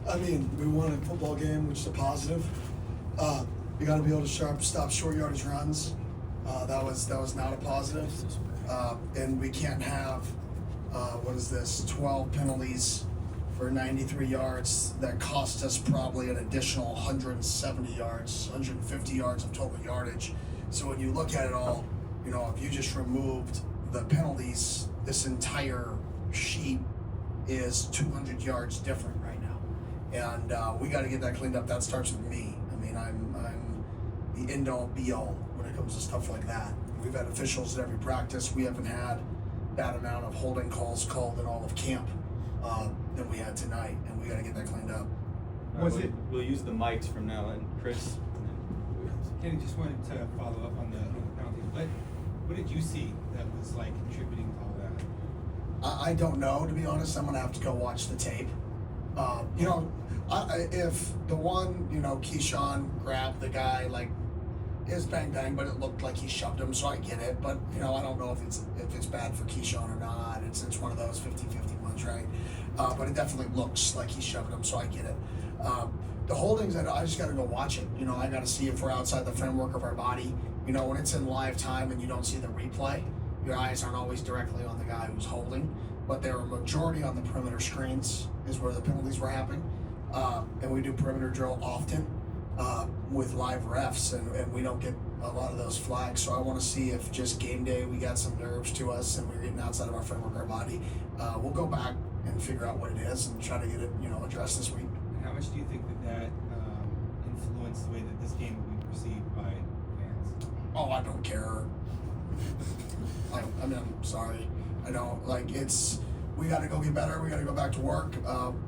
I mean, we won a football game, which is a positive. We got to be able to stop short yardage runs. That was not a positive. And we can't have 12 penalties for 93 yards that cost us probably an additional 170 yards, 150 yards of total yardage. So when you look at it all, if you just removed the penalties, this entire sheet is 200 yards different right now. And we got to get that cleaned up. That starts with me. I mean, I'm the end-all be-all when it comes to stuff like that. We've had officials at every practice. We haven't had that amount of holding calls called in all of camp than we had tonight, and we got to get that cleaned up. We'll use the mics from now on, Chris. Kenny, just wanted to follow up on the penalties. What did you see that was contributing to all that? I don't know, to be honest. I'm gonna have to go watch the tape. If the one, Keyshawn grabbed the guy, it was bang bang, but it looked like he shoved him, so I get it. But I don't know if it's bad for Keyshawn or not. It's one of those 50-50 ones, right? But it definitely looks like he shoved him, so I get it. The holdings, I just got to go watch it. I got to see if we're outside the framework of our body. When it's in live time and you don't see the replay, your eyes aren't always directly on the guy who's holding, but there are a majority on the perimeter screens is where the penalties were happening. And we do perimeter drill often with live refs, and we don't get a lot of those flags. So I want to see if just game day we got some nerves to us and we're getting outside of our framework of our body. We'll go back and figure out what it is and try to get it addressed this week. How much do you think that influenced the way that this game will be perceived by fans? Oh, I don't care. I'm sorry. I don't we got to go get better. We got to go back to work.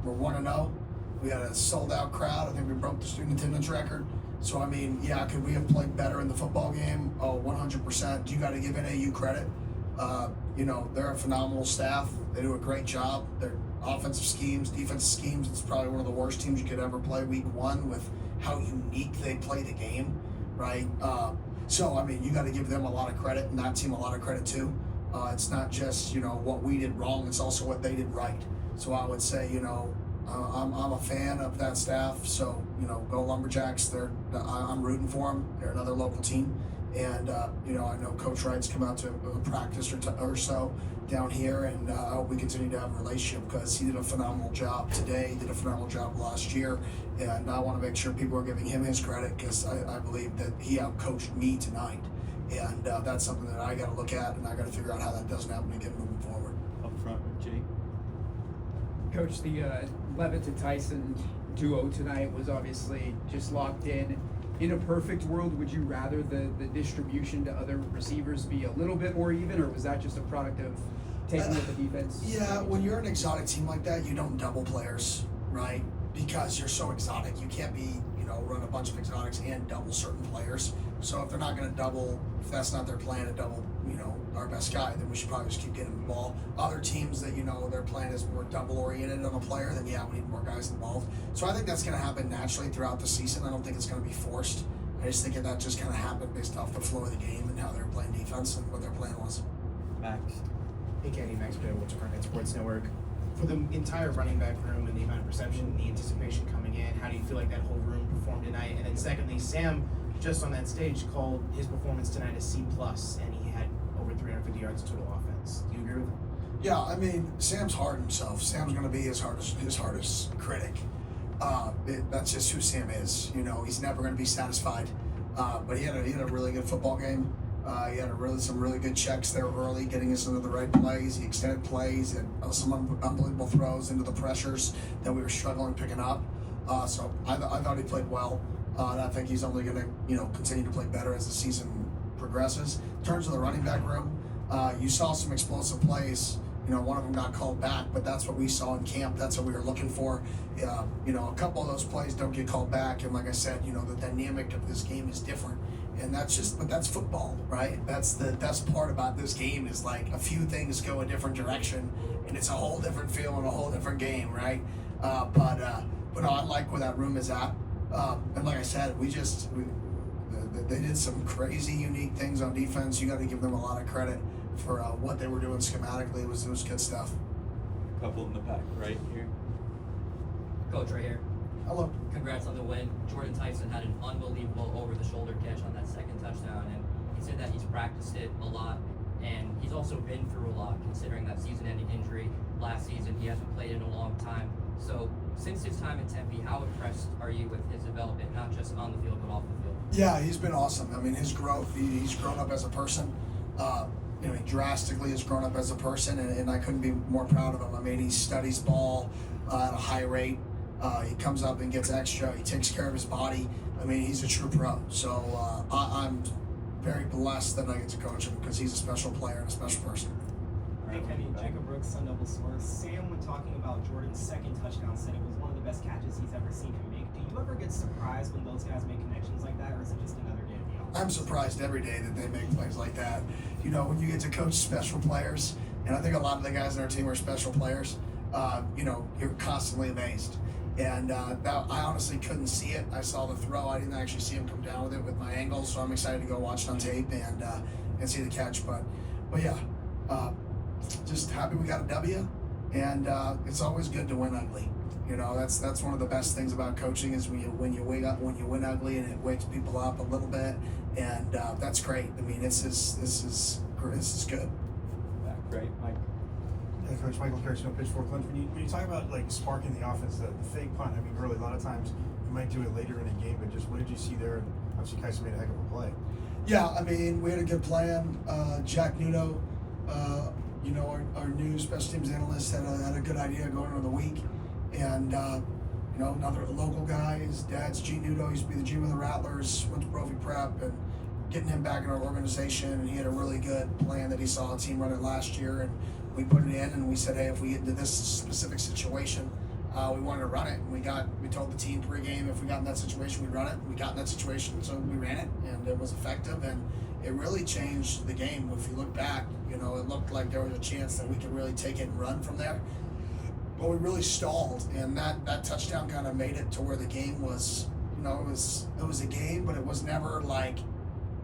We're 1-0. We had a sold-out crowd. I think we broke the student attendance record. So, could we have played better in the football game? Oh, 100%. You got to give NAU credit. They're a phenomenal staff. They do a great job. Their offensive schemes, defensive schemes, it's probably one of the worst teams you could ever play week one with how unique they play the game, right? You got to give them a lot of credit and that team a lot of credit too. It's not just, what we did wrong, it's also what they did right. So I would say, I'm a fan of that staff. So, go Lumberjacks. I'm rooting for them. They're another local team. And, I know Coach Wright's come out to a practice or so down here, and I hope we continue to have a relationship because he did a phenomenal job today, did a phenomenal job last year, and I want to make sure people are giving him his credit because I believe that he out-coached me tonight. And that's something that I got to look at, and I got to figure out how that doesn't happen again moving forward. Up front with Jake. Coach, the Leavitt-Tyson duo tonight was obviously just locked in. In a perfect world, would you rather the distribution to other receivers be a little bit more even, or was that just a product of taking what the defense? Yeah, when you're an exotic team like that, you don't double players, right? Because you're so exotic. You can't be, run a bunch of exotics and double certain players. So if they're not going to double, if that's not their plan to double, our best guy, then we should probably just keep getting him the ball. Other teams that, their plan is more double oriented on a player, then yeah, we need more guys involved. So I think that's going to happen naturally throughout the season. I don't think it's going to be forced. I just think that just kind of happened based off the flow of the game and how they were playing defense and what their plan was. Max. Hey, Kenny, Max Bill, What's Current Sports Network. For the entire running back room and the amount of reception, the anticipation coming in, how do you feel like that whole room performed tonight? And then secondly, Sam, just on that stage, called his performance tonight a C+, and he had over 350 yards of total offense. Do you agree with him? Yeah, Sam's hard himself. Sam's going to be his hardest critic. That's just who Sam is. He's never going to be satisfied. But he had a really good football game. He had some really good checks there early, getting us into the right plays. He extended plays and some unbelievable throws into the pressures that we were struggling picking up. So I thought he played well. And I think he's only going to continue to play better as the season progresses. In terms of the running back room, you saw some explosive plays. One of them got called back, but that's what we saw in camp. That's what we were looking for. A couple of those plays don't get called back, and like I said, the dynamic of this game is different, and but that's football, right? That's the best part about this game is a few things go a different direction, and it's a whole different feel and a whole different game, right? But no, I like where that room is at, and like I said, they did some crazy, unique things on defense. You got to give them a lot of credit for what they were doing schematically. It was good stuff. A couple in the back, right here. Coach right here. Hello. Congrats on the win. Jordyn Tyson had an unbelievable over-the-shoulder catch on that second touchdown, and he said that he's practiced it a lot, and he's also been through a lot, considering that season-ending injury last season. He hasn't played in a long time. So, since his time at Tempe, how impressed are you with his development, not just on the field, but off the field? Yeah, he's been awesome. I mean, his growth, he's grown up as a person. He drastically has grown up as a person, and I couldn't be more proud of him. I mean, he studies ball at a high rate. He comes up and gets extra. He takes care of his body. I mean, he's a true pro. So I'm very blessed that I get to coach him because he's a special player and a special person. Hey Kenny, Jacob Brooks, Sun Devil Source. Sam, when talking about Jordan's second touchdown, said it was one of the best catches he's ever seen him make. Do you ever get surprised when those guys make connections like that, or is it just another day at the office? I'm surprised every day that they make plays like that. When you get to coach special players, and I think a lot of the guys on our team are special players, you're constantly amazed. And I honestly couldn't see it. I saw the throw. I didn't actually see him come down with it with my angle, so I'm excited to go watch it on tape and see the catch. But yeah, just happy we got a W, and it's always good to win ugly. That's one of the best things about coaching is when you win ugly, and it wakes people up a little bit, and that's great. I mean, this is good. Yeah, great, Mike. Yeah, Coach Michael Kirchner, Pitchfork Lunch. When you talk about like sparking the offense, the fake punt, I mean, early, a lot of times you might do it later in the game, but just what did you see there? And obviously, Tyson made a heck of a play. Yeah, I mean, we had a good plan. Jack Nuno, our new special teams analyst, had a good idea going into the week, and another local guy, his dad's G Nuno, used to be the GM of the Rattlers, went to Brophy Prep, and getting him back in our organization, and he had a really good plan that he saw a team run it last year, and we put it in, and we said, hey, if we get into this specific situation, we wanted to run it. And we told the team pregame if we got in that situation, we'd run it. We got in that situation, so we ran it, and it was effective, and it really changed the game. If you look back, it looked like there was a chance that we could really take it and run from there. But we really stalled, and that touchdown kind of made it to where the game was, it was a game, but it was never like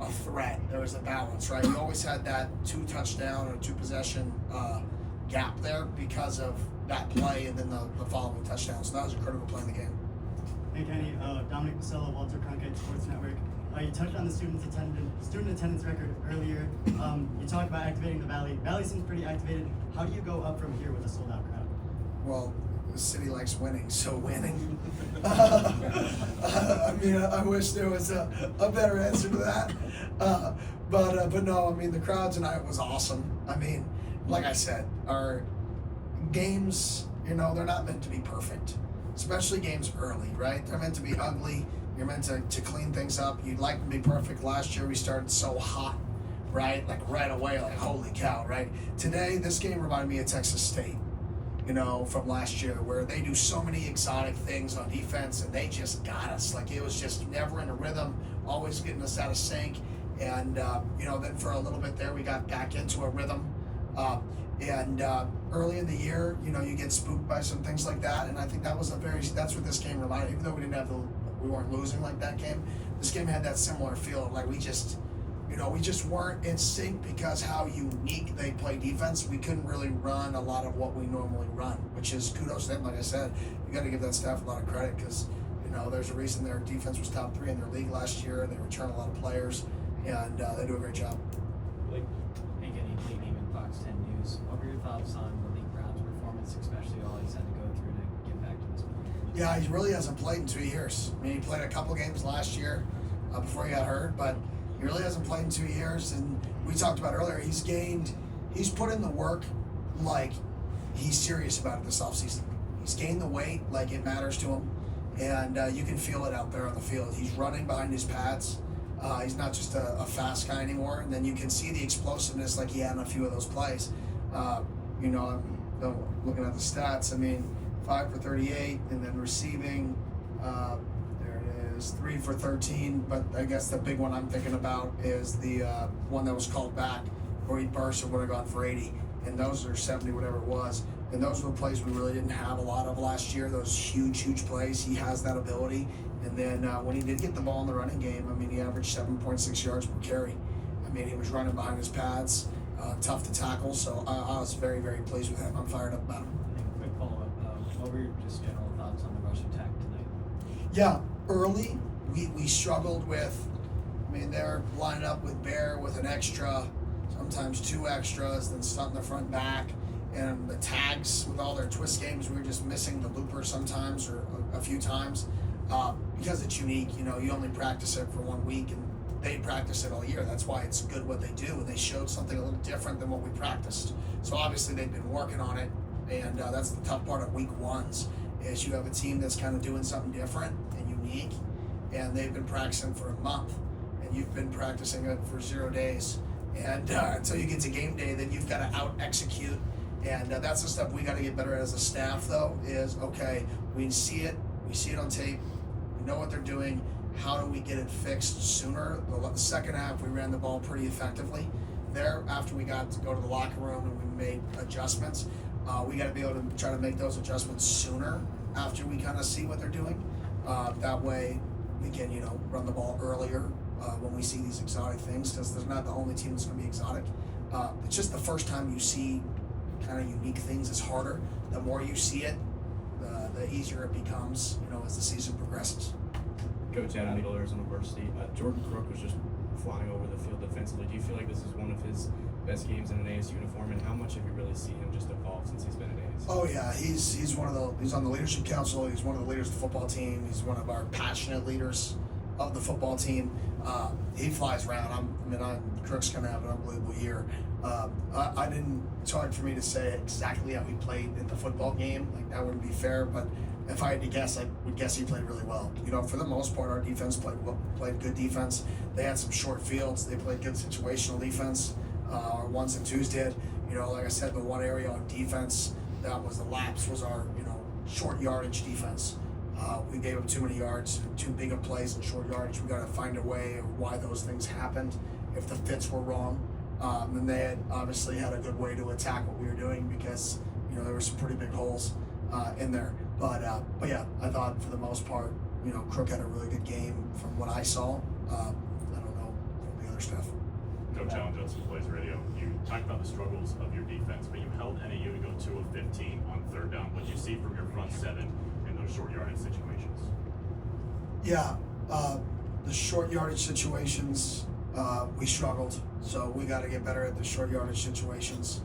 a threat. There was a balance, right? You always had that 2 touchdown or 2 possession gap there because of that play and then the following touchdown. So that was a critical play in the game. Hey Kenny, Dominic Basello, Walter Cronkite Sports Network. You touched on the student attendance record earlier. You talked about activating the Valley. Valley seems pretty activated. How do you go up from here with a sold out crowd? Well, the city likes winning, so winning. I mean, I wish there was a better answer to that. But no, I mean, the crowd tonight was awesome. I mean, like I said, our games, they're not meant to be perfect, especially games early, right? They're meant to be ugly. You're meant to clean things up. You'd like to be perfect. Last year we started so hot, right? Like right away, like holy cow, right? Today, this game reminded me of Texas State. From last year, where they do so many exotic things on defense, and they just got us. Like, it was just never in a rhythm, always getting us out of sync. And, then for a little bit there, we got back into a rhythm. Early in the year, you get spooked by some things like that. And I think that's what this game reminded, even though we weren't losing like that game, this game had that similar feel. Like, we just weren't in sync because how unique they play defense. We couldn't really run a lot of what we normally run, which is kudos to them. Like I said, you got to give that staff a lot of credit because, there's a reason their defense was top 3 in their league last year. They return a lot of players, and they do a great job. Hey Kenny, Blake Neiman, Fox 10 News. What were your thoughts on Malik Brown's performance, especially all he's had to go through to get back to this point? Yeah, he really hasn't played in 2 years. I mean, he played a couple games last year before he got hurt, but he really hasn't played in 2 years, and we talked about earlier, he's put in the work like he's serious about it this offseason. He's gained the weight like it matters to him, and you can feel it out there on the field. He's running behind his pads. He's not just a fast guy anymore, and then you can see the explosiveness like he had in a few of those plays. Looking at the stats, I mean, 5 for 38, and then receiving, 3 for 13, but I guess the big one I'm thinking about is the one that was called back where he burst and would have gone for 80, and those are 70, whatever it was. And those were plays we really didn't have a lot of last year, those huge plays. He has that ability. And then when he did get the ball in the running game, I mean, he averaged 7.6 yards per carry. I mean, he was running behind his pads, tough to tackle, so I was very, very pleased with him. I'm fired up about him. Quick follow-up. What were your just general thoughts on the rushing Yeah, early we struggled with. I mean, they're lining up with Bear with an extra, sometimes 2 extras, then stunt in the front back, and the tags with all their twist games. We were just missing the looper sometimes or a few times because it's unique. You know, you only practice it for 1 week, and they practice it all year. That's why it's good what they do, and they showed something a little different than what we practiced. So obviously they've been working on it, and that's the tough part of week ones is you have a team that's kind of doing something different and unique, and they've been practicing for a month, and you've been practicing it for 0 days, and until you get to game day, then you've got to out execute, and that's the stuff we got to get better at as a staff. Though is okay, we see it on tape, we know what they're doing. How do we get it fixed sooner? The second half, we ran the ball pretty effectively. There, after we got to go to the locker room and we made adjustments, we got to be able to try to make those adjustments sooner after we kind of see what they're doing. That way, we can run the ball earlier when we see these exotic things, because they're not the only team that's going to be exotic. It's just the first time you see kind of unique things is harder. The more you see it, the easier it becomes, as the season progresses. Coach Adam Needle, Arizona University. Jordan Crook was just flying over the field defensively. Do you feel like this is one of his best games in an ASU uniform, and how much have you really seen him just evolve since he's been at ASU? Oh yeah, he's on the leadership council. He's one of the leaders of the football team. He's one of our passionate leaders of the football team. He flies around. Crook's gonna have an unbelievable year. It's hard for me to say exactly how he played in the football game. Like, that wouldn't be fair, but if I had to guess, I would guess he played really well. For the most part, our defense played good defense. They had some short fields. They played good situational defense. Our 1s and 2s did. Like I said, the one area on defense that was the lapse was our, short yardage defense. We gave up too many yards, too big of plays in short yardage. We got to find a way of why those things happened if the fits were wrong. And they had obviously had a good way to attack what we were doing, because there were some pretty big holes in there. But yeah, I thought for the most part, Crook had a really good game from what I saw. I don't know the other stuff. Coach Allen Judson, Blaze Radio. You talked about the struggles of your defense, but you held NAU to go 2 of 15 on 3rd down. What did you see from your front 7 in those short yardage situations? Yeah, the short yardage situations, we struggled. So we got to get better at the short yardage situations.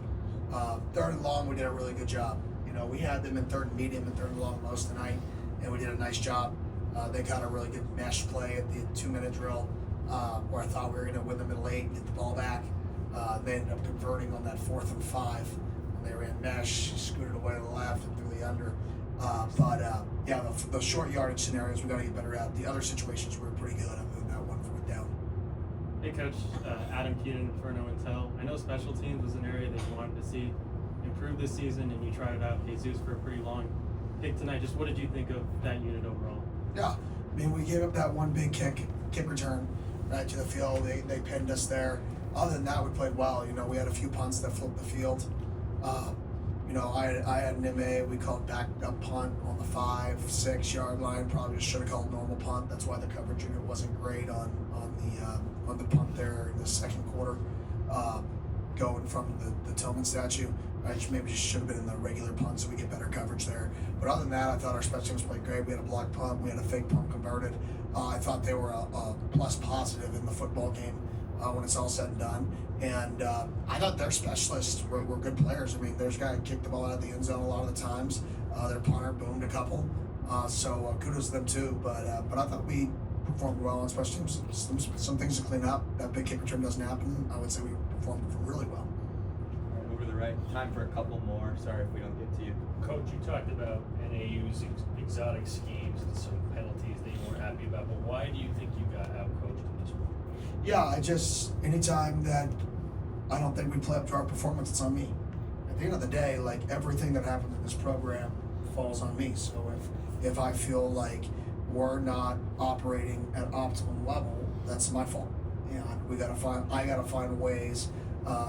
3rd and long, we did a really good job. We had them in 3rd and medium and 3rd and long most of the night, and we did a nice job. They got a really good mesh play at the 2-minute drill, where I thought we were going to win the middle 8, get the ball back. They ended up converting on that 4th and 5, and they ran mesh, scooted away to the left and through the under. Yeah, the short yardage scenarios we got to get better at. The other situations were pretty good other than that 1 4th down. Hey Coach, Adam Keenan, Inferno Intel. I know special teams was an area that you wanted to see improve this season, and you tried it out Jesus for a pretty long pick tonight. Just what did you think of that unit overall? Yeah, we gave up that one big kick return right to the field. They pinned us there. Other than that, we played well. We had a few punts that flipped the field. I had an MA. We called back up punt on the 5-6 yard line. Probably just should have called normal punt. That's why the coverage unit wasn't great on the punt there in the second quarter, going from the Tillman statue. Maybe just should have been in the regular punt so we get better coverage there. But other than that, I thought our special teams played great. We had a block punt. We had a fake punt converted. I thought they were a plus positive in the football game when it's all said and done. And I thought their specialists were good players. There's a guy who kicked the ball out of the end zone a lot of the times. Their punter boomed a couple. So kudos to them too. But I thought we performed well on special teams. Some things to clean up. That big kick return doesn't happen. I would say we performed really well. Over the right. Time for a couple more. Sorry if we don't get to you. Coach, you talked about NAU's exotic schemes and some penalties that you weren't happy about, but why do you think you got out-coached in this one? Yeah, anytime that I don't think we play up to our performance, it's on me. At the end of the day, everything that happens in this program falls on me. So if I feel like we're not operating at optimum level, that's my fault. And I gotta find ways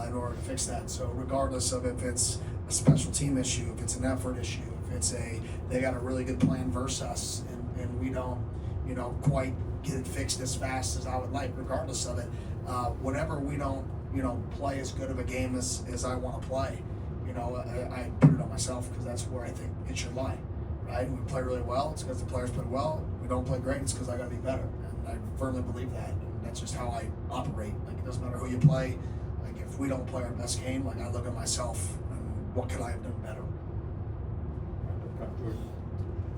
in order to fix that. So regardless of if it's a special team issue, if it's an effort issue, if it's they got a really good plan versus us, and we don't, quite get it fixed as fast as I would like, regardless of it. Whenever we don't, play as good of a game as I want to play, I put it on myself, because that's where I think it should lie. right? And we play really well, it's because the players play well. We don't play great, it's because I got to be better. And I firmly believe that. And that's just how I operate. Like, it doesn't matter who you play. Like, if we don't play our best game, like, I look at myself and what could I have done better?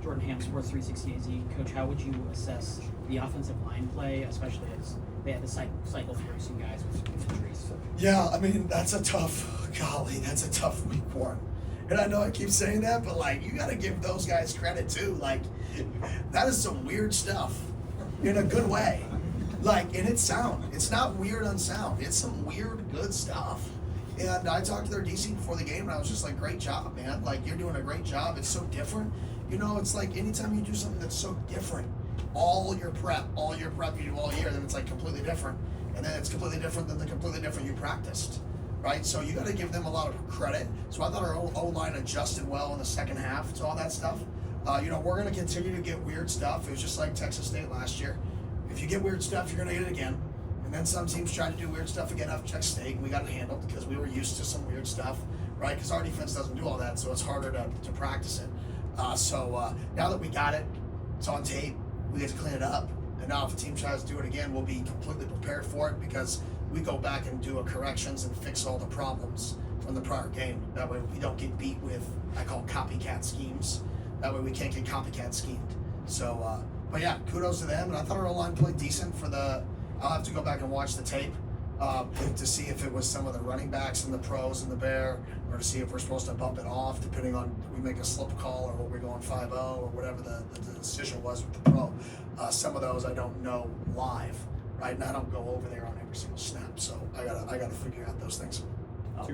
Jordan Ham, Sports 360 AZ. Coach, how would you assess the offensive line play, especially as they had to cycle through some guys with injuries? Yeah, I mean, that's a tough week one. And I know I keep saying that, but like, you got to give those guys credit too. Like, that is some weird stuff in a good way. Like, and it's sound. It's not weird unsound. It's some weird, good stuff. And I talked to their DC before the game, and I was just like, great job, man. Like, you're doing a great job. It's so different. You know, it's like anytime you do something that's so different, all your prep you do all year, then it's like completely different. And then it's completely different than the completely different you practiced, right? So you got to give them a lot of credit. So I thought our O-line adjusted well in the second half to all that stuff. You know, we're going to continue to get weird stuff. It was just like Texas State last year. If you get weird stuff, you're going to get it again. And then some teams tried to do weird stuff again after Texas State, and we got it handled because we were used to some weird stuff, right? Because our defense doesn't do all that, so it's harder to practice it. So now that we got it, it's on tape, we get to clean it up. And now if a team tries to do it again, we'll be completely prepared for it because we go back and do corrections and fix all the problems from the prior game. That way we don't get beat with, I call copycat schemes. That way we can't get copycat schemed. So, but yeah, kudos to them. And I thought our O-line played decent for I'll have to go back and watch the tape to see if it was some of the running backs and the pros and the bear, or to see if we're supposed to bump it off depending on if we make a slip call or what we're going 5-0 or whatever the decision was with the pro. Some of those I don't know live, right? And I don't go over there on every single snap, so I gotta figure out those things.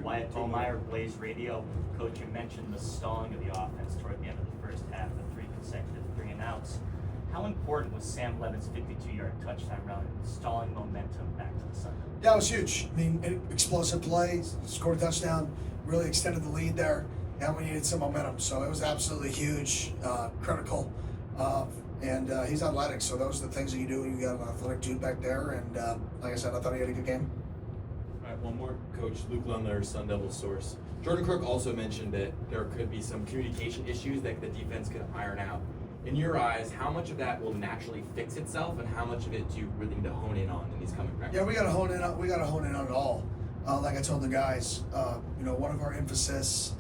Wyatt Ballmeyer, Blaze Radio. Coach, you mentioned the stalling of the offense toward the end of the first half, the 3 consecutive 3-and-outs. How important was Sam Leavitt's 52-yard touchdown run and stalling momentum back to the Sunday? Yeah, it was huge. I mean, explosive play, scored a touchdown, really extended the lead there, and we needed some momentum. So it was absolutely huge, critical. And he's athletic, so those are the things that you do when you got an athletic dude back there. And like I said, I thought he had a good game. All right, one more. Coach Luke Lumler, Sun Devil source. Jordan Crook also mentioned that there could be some communication issues that the defense could iron out. In your eyes, how much of that will naturally fix itself, and how much of it do you really need to hone in on in these coming practices? Yeah, we got to hone in on it all. Like I told the guys, you know, one of our emphasis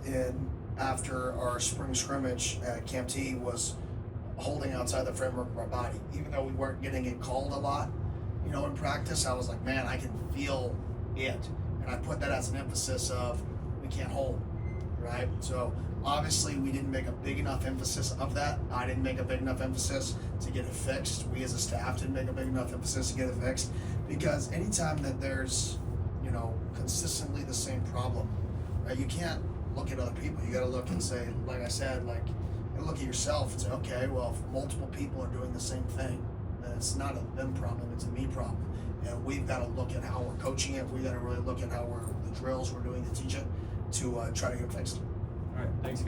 after our spring scrimmage at Camp T was holding outside the framework of our body. Even though we weren't getting it called a lot, you know, in practice, I was like, man, I can feel it, and I put that as an emphasis of we can't hold, right? So obviously we didn't make a big enough emphasis of that. I didn't make a big enough emphasis to get it fixed. We as a staff didn't make a big enough emphasis to get it fixed, because anytime that there's, you know, consistently the same problem, right? You can't look at other people. You got to look and say, like I said, like, you look at yourself and say, okay, well, if multiple people are doing the same thing, then it's not a them problem, it's a me problem. And we've got to look at how we're coaching it. We got to really look at how the drills we're doing to teach it to try to get it fixed. All right, thanks, Coach.